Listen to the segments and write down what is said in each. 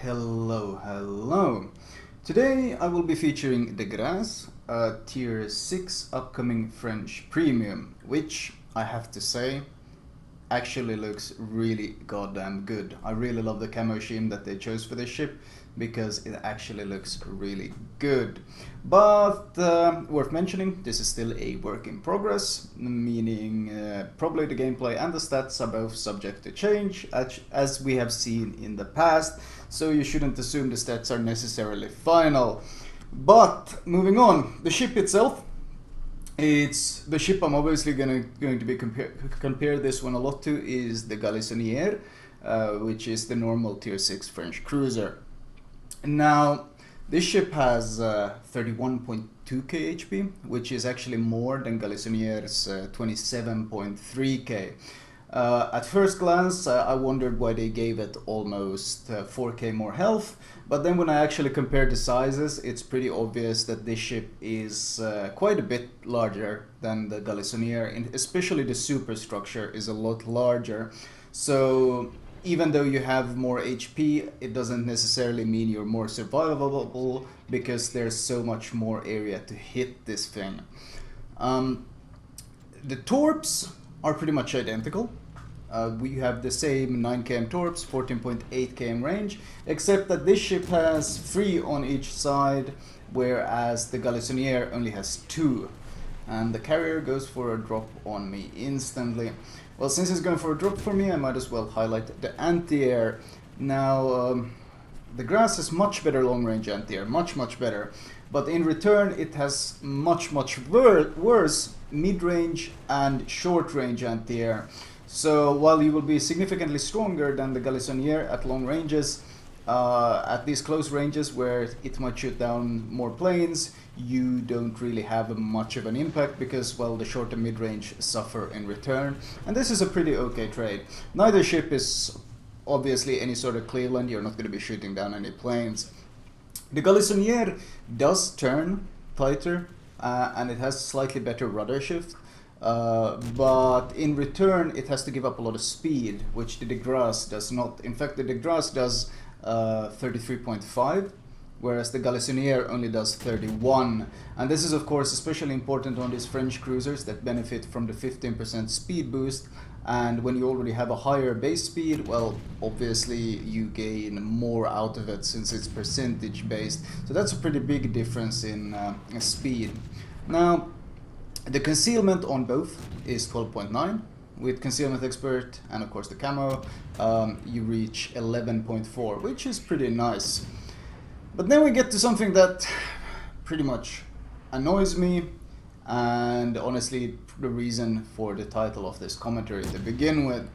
Hello. Today I will be featuring the Grasse, a tier 6 upcoming French premium, which I have to say actually looks really goddamn good. I really love the camo scheme that they chose for this ship because it actually looks really good. But worth mentioning, this is still a work in progress, meaning probably the gameplay and the stats are both subject to change, as we have seen in the past, so you shouldn't assume the stats are necessarily final. But moving on, the ship itself, it's the ship I'm obviously going to be compare this one a lot to is the Galissonnière, which is the normal tier 6 French cruiser. Now, this ship has 31.2k HP, which is actually more than Galissonnière's 27.3k. At first glance, I wondered why they gave it almost 4k more health, but then when I actually compared the sizes, it's pretty obvious that this ship is quite a bit larger than the Galissonnière, and especially the superstructure is a lot larger. So even though you have more HP, it doesn't necessarily mean you're more survivable, because there's so much more area to hit this thing. The Torps are pretty much identical. We have the same 9km Torps, 14.8km range, except that this ship has 3 on each side, whereas the Galissonnière only has 2. And the carrier goes for a drop on me instantly. Well, since it's going for a drop for me, I might as well highlight the anti-air. Now, the Grasse has much better long-range anti-air, much better. But in return, it has much worse mid-range and short-range anti-air. So while you will be significantly stronger than the Galissonnière at long ranges, at these close ranges where it might shoot down more planes, you don't really have much of an impact because, well, the short and mid-range suffer in return. And this is a pretty okay trade. Neither ship is obviously any sort of Cleveland. You're not going to be shooting down any planes. The Galissonnière does turn tighter and it has slightly better rudder shift. But in return it has to give up a lot of speed, which the Grasse does not. In fact, the Grasse does 33.5, whereas the Galissonnière only does 31. And this is of course especially important on these French cruisers that benefit from the 15% speed boost, and when you already have a higher base speed, well, obviously you gain more out of it since it's percentage based. So that's a pretty big difference in speed. Now, the concealment on both is 12.9. With Concealment Expert and of course the camo, you reach 11.4, which is pretty nice. But then we get to something that pretty much annoys me, and honestly the reason for the title of this commentary to begin with.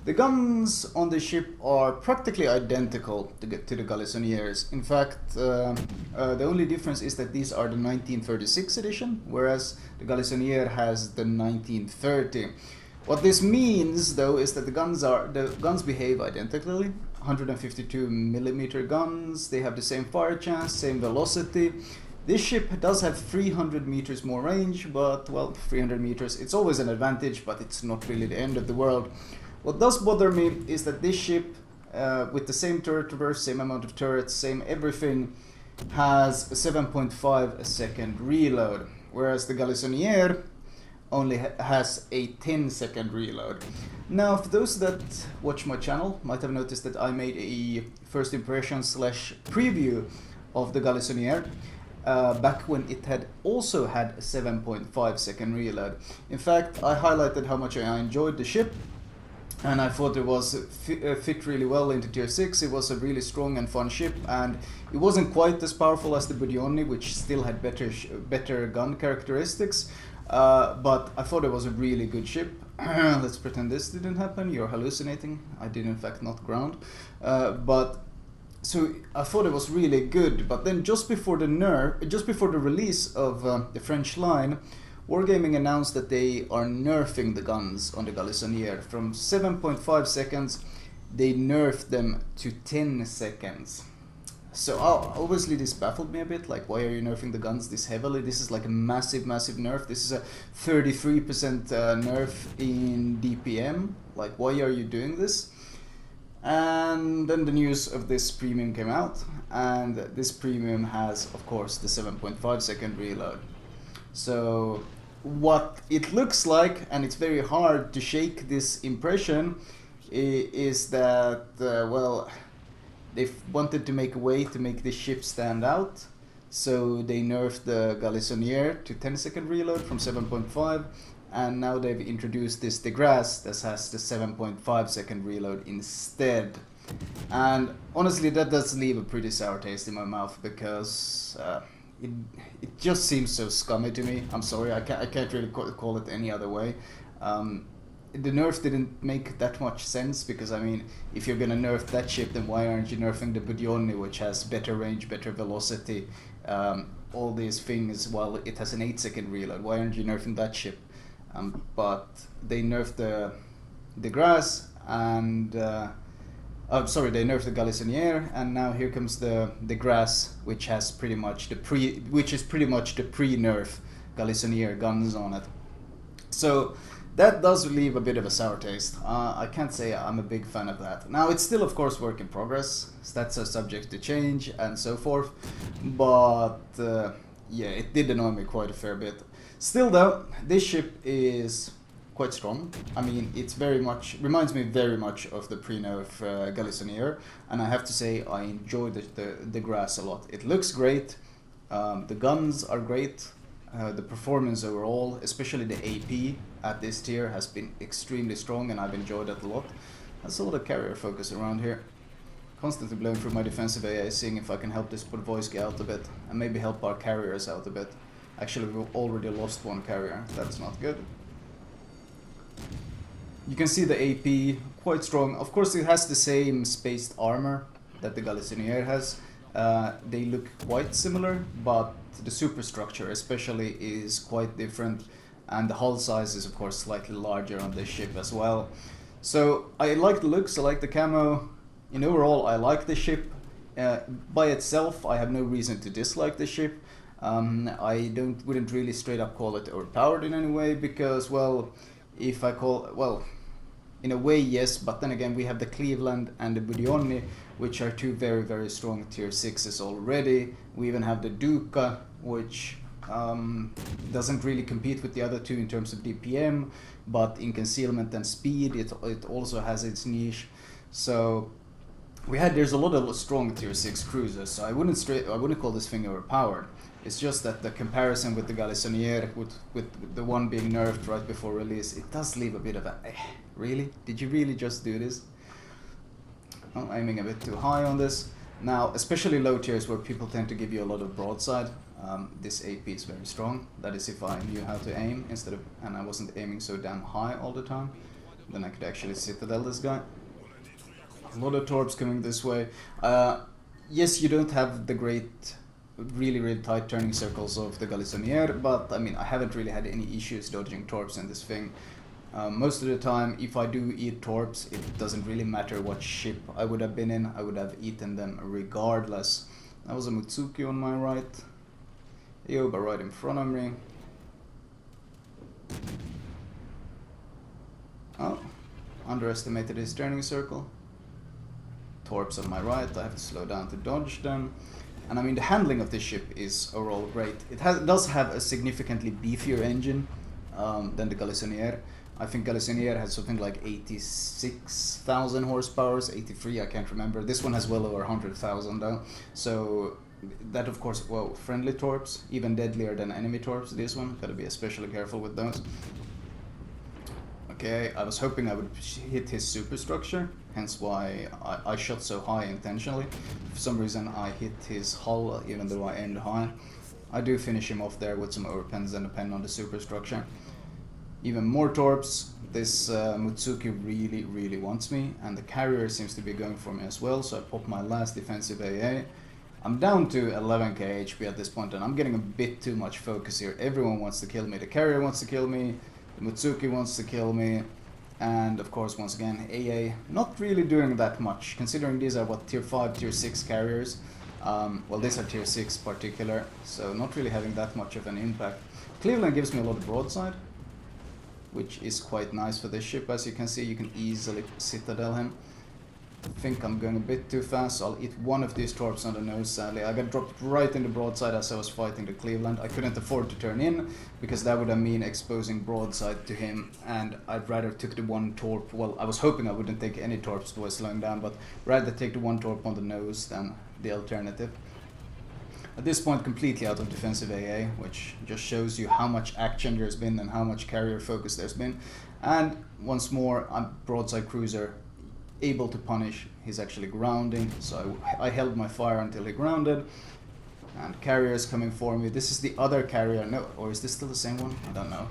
The guns on the ship are practically identical to the Galissonnières. In fact, the only difference is that these are the 1936 edition, whereas the Galissonnière has the 1930. What this means, though, is that the guns behave identically. 152mm guns, they have the same fire chance, same velocity. This ship does have 300 meters more range, but, well, 300 meters, it's always an advantage, but it's not really the end of the world. What does bother me is that this ship, with the same turret traverse, same amount of turrets, same everything, has a 7.5 second reload, whereas the Galissonnière only has a 10-second reload. Now, for those that watch my channel might have noticed that I made a first impression / preview of the Galissonnière back when it had also had a 7.5 second reload. In fact, I highlighted how much I enjoyed the ship, and I thought it was fit really well into tier 6. It was a really strong and fun ship, and it wasn't quite as powerful as the Budionni, which still had better gun characteristics, but I thought it was a really good ship. Let's pretend this didn't happen. You're hallucinating. I did in fact not ground. So I thought it was really good, but then just before the release of the French line, Wargaming announced that they are nerfing the guns on the Galissonnière. From 7.5 seconds, they nerfed them to 10 seconds. So obviously this baffled me a bit, like, why are you nerfing the guns this heavily? This is like a massive nerf. This is a 33% nerf in DPM. Like, why are you doing this? And then the news of this premium came out, and this premium has, of course, the 7.5 second reload. So what it looks like, and it's very hard to shake this impression, is that, well, they've wanted to make a way to make this ship stand out. So they nerfed the Galissonnière to 10 second reload from 7.5, and now they've introduced this the Grasse that has the 7.5 second reload instead. And honestly, that does leave a pretty sour taste in my mouth, because it just seems so scummy to me. I'm sorry, I can't really call it any other way. The nerf didn't make that much sense, because I mean, if you're gonna nerf that ship, then why aren't you nerfing the Budionni, which has better range, better velocity, all these things, while it has an 8 second reload? Why aren't you nerfing that ship? But they nerfed the Grasse, and they nerfed the Galissonnière, and now here comes the Grasse, which has pretty much the pre-nerf Galissonnière guns on it. So that does leave a bit of a sour taste. I can't say I'm a big fan of that. Now, it's still, of course, work in progress. Stats are subject to change and so forth. But yeah, it did annoy me quite a fair bit. Still, though, this ship is quite strong. I mean, it's reminds me very much of the pre-nerf Galissonnière, and I have to say I enjoyed the Grasse a lot. It looks great. The guns are great. The performance overall, especially the AP at this tier, has been extremely strong, and I've enjoyed that a lot. There's a lot of carrier focus around here. Constantly blowing through my defensive AA, seeing if I can help this Podvoisky out a bit, and maybe help our carriers out a bit. Actually, we've already lost one carrier. That's not good. You can see the AP, quite strong. Of course, it has the same spaced armor that the Galissonnière has. They look quite similar, but the superstructure especially is quite different, and the hull size is, of course, slightly larger on this ship as well. So I like the looks, I like the camo. In overall, I like the ship. By itself, I have no reason to dislike the ship. I wouldn't really straight up call it overpowered in any way, because, well, in a way, yes, but then again, we have the Cleveland and the Budionni, which are two very, very strong tier 6s already. We even have the Duca, which doesn't really compete with the other two in terms of DPM, but in concealment and speed, it also has its niche. So there's a lot of strong tier 6 cruisers, so I wouldn't call this thing overpowered. It's just that the comparison with the Galissonnière, with the one being nerfed right before release, it does leave a bit of a, really? Did you really just do this? I'm aiming a bit too high on this. Now, especially low tiers where people tend to give you a lot of broadside, this AP is very strong. That is if I knew how to aim and I wasn't aiming so damn high all the time. Then I could actually citadel this guy. A lot of torps coming this way. Yes, you don't have the great, really tight turning circles of the Galissonnière, but I mean, I haven't really had any issues dodging torps in this thing. Most of the time, if I do eat torps, it doesn't really matter what ship I would have been in, I would have eaten them regardless. That was a Mutsuki on my right. Yoba right in front of me. Oh, underestimated his turning circle. Torps on my right, I have to slow down to dodge them. And I mean, the handling of this ship is overall great. It does have a significantly beefier engine than the Galissonnière. I think Galissonnière has something like 86,000 horsepower, 83, I can't remember. This one has well over 100,000 though. So that, of course, well, friendly torps, even deadlier than enemy torps, this one. Gotta be especially careful with those. Okay, I was hoping I would hit his superstructure, hence why I shot so high intentionally. For some reason I hit his hull even though I aimed high. I do finish him off there with some overpens and a pen on the superstructure. Even more torps. This Mutsuki really wants me, and the carrier seems to be going for me as well, so I pop my last defensive AA. I'm down to 11k HP at this point, and I'm getting a bit too much focus here. Everyone wants to kill me. The carrier wants to kill me, the Mutsuki wants to kill me, and of course, once again, AA not really doing that much, considering these are what, tier 5, tier 6 carriers. Well, these are tier 6 particular, so not really having that much of an impact. Cleveland gives me a lot of broadside, which is quite nice for this ship. As you can see, you can easily citadel him. think I'm going a bit too fast, so I'll eat one of these torps on the nose, sadly. I got dropped right in the broadside as I was fighting the Cleveland. I couldn't afford to turn in, because that would have mean exposing broadside to him, and I'd rather took the one torp. Well, I was hoping I wouldn't take any torps while slowing down, but rather take the one torp on the nose than the alternative. At this point, completely out of defensive AA, which just shows you how much action there's been and how much carrier focus there's been. And once more, I'm broadside cruiser, able to punish. He's actually grounding, so I held my fire until he grounded. And carrier is coming for me. This is the other carrier. No, or is this still the same one? I don't know.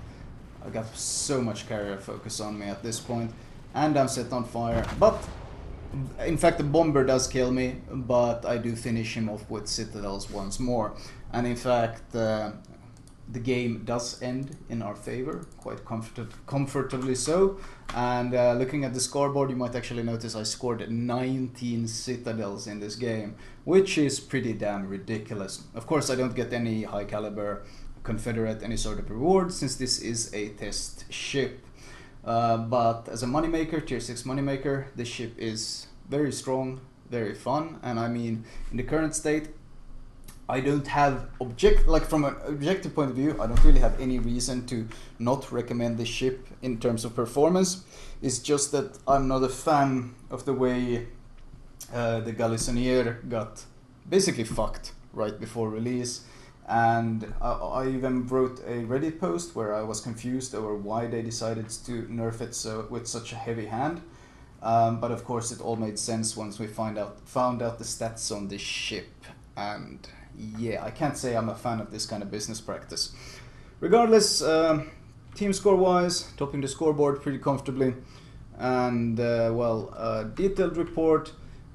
I got so much carrier focus on me at this point, and I'm set on fire. But in fact, the bomber does kill me, but I do finish him off with citadels once more. And in fact, the game does end in our favor, quite comfortably so. And looking at the scoreboard, you might actually notice I scored 19 citadels in this game, which is pretty damn ridiculous. Of course, I don't get any high caliber Confederate any sort of reward, since this is a test ship. But as a moneymaker, tier 6 moneymaker, this ship is very strong, very fun, and I mean, in the current state, I don't have from an objective point of view, I don't really have any reason to not recommend this ship in terms of performance. It's just that I'm not a fan of the way the Galissonnière got basically fucked right before release. And I even wrote a Reddit post where I was confused over why they decided to nerf it with such a heavy hand. But of course it all made sense once we found out the stats on this ship. And yeah, I can't say I'm a fan of this kind of business practice. Regardless, team score wise, topping the scoreboard pretty comfortably. And detailed report,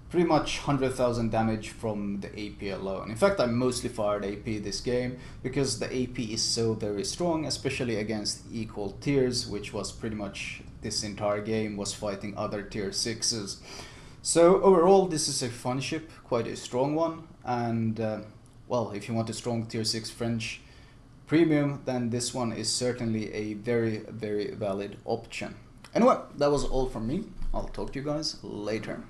pretty much 100,000 damage from the AP alone. In fact, I mostly fired AP this game because the AP is so very strong, especially against equal tiers, which was pretty much this entire game was fighting other tier 6s. So overall, this is a fun ship, quite a strong one, and well, if you want a strong tier 6 French premium, then this one is certainly a very, very valid option. Anyway, that was all from me. I'll talk to you guys later.